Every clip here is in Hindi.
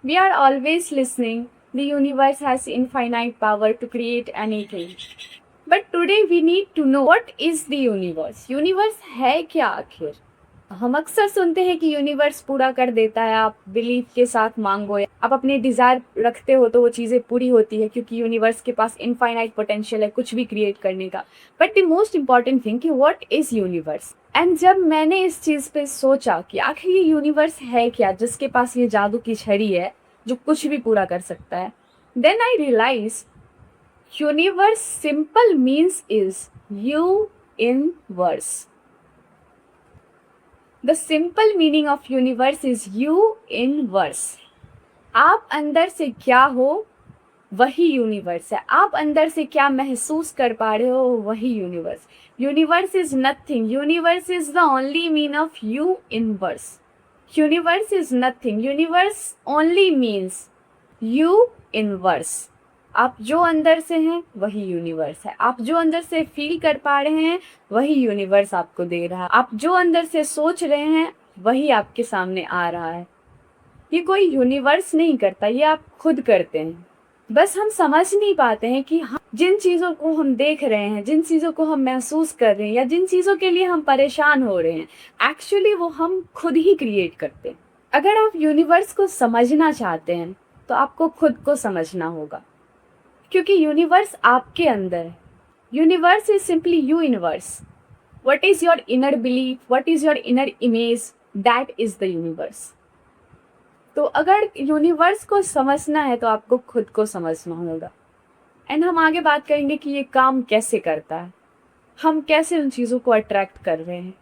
We are always listening. The universe has infinite power to create anything. But today we need to know what is the universe. Universe है क्या आखिर? हम अक्सर सुनते हैं कि यूनिवर्स पूरा कर देता है, आप बिलीव के साथ मांगो या आप अपने डिजायर रखते हो तो वो चीज़ें पूरी होती है क्योंकि यूनिवर्स के पास इनफाइनाइट पोटेंशियल है कुछ भी क्रिएट करने का। But the most important thing कि व्हाट इज यूनिवर्स। एंड जब मैंने इस चीज़ पे सोचा कि आखिर ये यूनिवर्स है क्या जिसके पास ये जादू की छड़ी है जो कुछ भी पूरा कर सकता है, then I realise universe simple means is you in verse. The simple meaning of universe is you in verse. आप अंदर से क्या हो वही यूनिवर्स है, आप अंदर से क्या महसूस कर पा रहे हो वही universe. Universe is nothing, universe is the only mean of you in verse. Universe is nothing, universe only means you in verse. आप जो अंदर से हैं वही यूनिवर्स है, आप जो अंदर से फील कर पा रहे हैं वही यूनिवर्स आपको दे रहा है, आप जो अंदर से सोच रहे हैं वही आपके सामने आ रहा है। ये कोई यूनिवर्स नहीं करता, ये आप खुद करते हैं। बस हम समझ नहीं पाते हैं कि हम जिन चीज़ों को हम देख रहे हैं, जिन चीज़ों को हम महसूस कर रहे हैं या जिन चीज़ों के लिए हम परेशान हो रहे हैं, एक्चुअली वो हम खुद ही क्रिएट करते हैं। अगर आप यूनिवर्स को समझना चाहते हैं तो आपको खुद को समझना होगा, क्योंकि यूनिवर्स आपके अंदर है। Universe is simply you universe. What is your inner belief, what is your inner image, that is the universe. तो अगर यूनिवर्स को समझना है तो आपको खुद को समझना होगा। एंड हम आगे बात करेंगे कि ये काम कैसे करता है, हम कैसे उन चीज़ों को अट्रैक्ट कर रहे हैं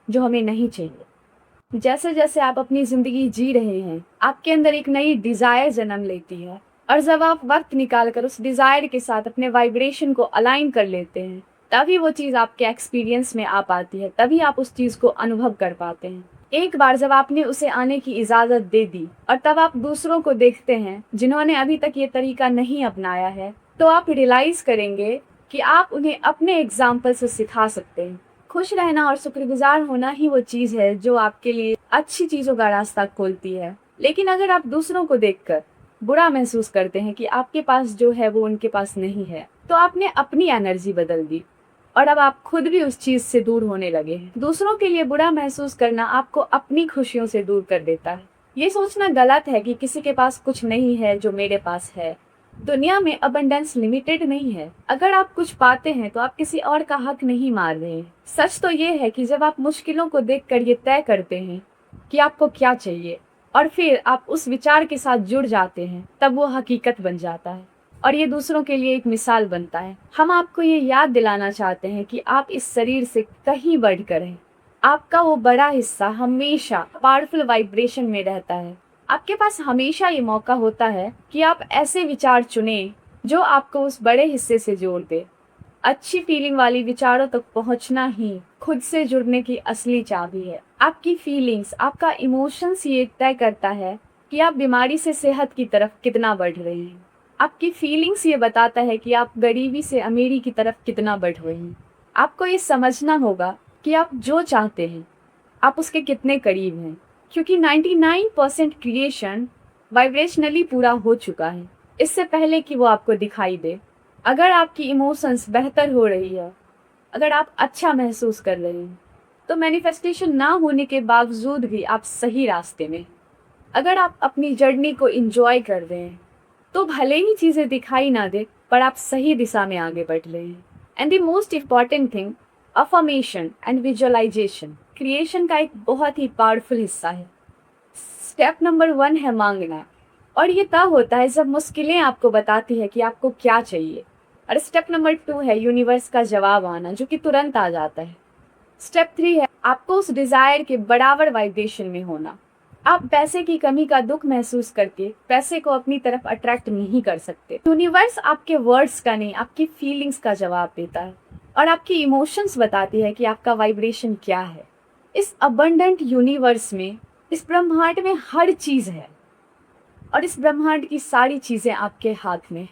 जो हमें नहीं चाहिए। जैसे जैसे आप अपनी ज़िंदगी जी रहे हैं आपके अंदर एक नई डिज़ायर जन्म लेती है, और जब आप वक्त निकाल कर उस डिज़ायर के साथ अपने वाइब्रेशन को अलाइन कर लेते हैं तभी वो चीज़ आपके एक्सपीरियंस में आ पाती है, तभी आप उस चीज़ को अनुभव कर पाते हैं। एक बार जब आपने उसे आने की इजाज़त दे दी और तब आप दूसरों को देखते हैं जिन्होंने अभी तक ये तरीका नहीं अपनाया है, तो आप रियलाइज करेंगे कि आप उन्हें अपने एग्जाम्पल से सिखा सकते हैं। खुश रहना और शुक्रगुजार होना ही वो चीज़ है जो आपके लिए अच्छी चीज़ों का रास्ता खोलती है। लेकिन अगर आप दूसरों को देखकर बुरा महसूस करते हैं कि आपके पास जो है वो उनके पास नहीं है, तो आपने अपनी एनर्जी बदल दी और अब आप खुद भी उस चीज़ से दूर होने लगे हैं। दूसरों के लिए बुरा महसूस करना आपको अपनी खुशियों से दूर कर देता है। ये सोचना गलत है कि किसी के पास कुछ नहीं है जो मेरे पास है। दुनिया में अबंडेंस लिमिटेड नहीं है। अगर आप कुछ पाते हैं तो आप किसी और का हक नहीं मार रहे हैं। सच तो ये है कि जब आप मुश्किलों को देखकर ये तय करते हैं कि आपको क्या चाहिए और फिर आप उस विचार के साथ जुड़ जाते हैं, तब वो हकीकत बन जाता है और ये दूसरों के लिए एक मिसाल बनता है। हम आपको ये याद दिलाना चाहते हैं कि आप इस शरीर से कहीं बढ़कर हैं। आपका वो बड़ा हिस्सा हमेशा पावरफुल वाइब्रेशन में रहता है। आपके पास हमेशा ये मौका होता है कि आप ऐसे विचार चुनें जो आपको उस बड़े हिस्से से जोड़ दे। अच्छी फीलिंग वाली विचारों तक पहुंचना ही खुद से जुड़ने की असली चाबी है। आपकी फीलिंग्स, आपका इमोशंस ये तय करता है कि आप बीमारी से सेहत की तरफ कितना बढ़ रहे हैं। आपकी फीलिंग्स ये बताता है कि आप गरीबी से अमीरी की तरफ कितना बढ़ रहे हैं। आपको ये समझना होगा कि आप जो चाहते हैं आप उसके कितने करीब हैं, क्योंकि 99% क्रिएशन वाइब्रेशनली पूरा हो चुका है इससे पहले कि वो आपको दिखाई दे। अगर आपकी इमोशंस बेहतर हो रही है, अगर आप अच्छा महसूस कर रहे हैं, तो मैनिफेस्टेशन ना होने के बावजूद भी आप सही रास्ते में। अगर आप अपनी जर्नी को एंजॉय कर रहे हैं तो भले ही चीज़ें दिखाई ना दे पर आप सही दिशा में आगे बढ़ रहे हैं। And the most important thing, affirmation and visualisation creation का एक बहुत ही पावरफुल हिस्सा है। स्टेप नंबर 1 है मांगना, और ये तब होता है जब मुश्किलें आपको बताती है कि आपको क्या चाहिए। और स्टेप नंबर 2 है यूनिवर्स का जवाब आना, जो कि तुरंत आ जाता है। स्टेप 3 है आपको उस डिजायर के बराबर वाइब्रेशन में होना। आप पैसे की कमी का दुख महसूस करके पैसे को अपनी तरफ अट्रैक्ट नहीं कर सकते। यूनिवर्स आपके वर्ड्स का नहीं, आपकी फीलिंग्स का जवाब देता है और आपकी इमोशंस बताती है कि आपका वाइब्रेशन क्या है। इस अबंडेंट यूनिवर्स में, इस ब्रह्मांड में हर चीज़ है और इस ब्रह्मांड की सारी चीज़ें आपके हाथ में।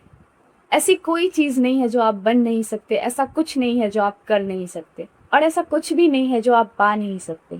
ऐसी कोई चीज़ नहीं है जो आप बन नहीं सकते, ऐसा कुछ नहीं है जो आप कर नहीं सकते, और ऐसा कुछ भी नहीं है जो आप पा नहीं सकते।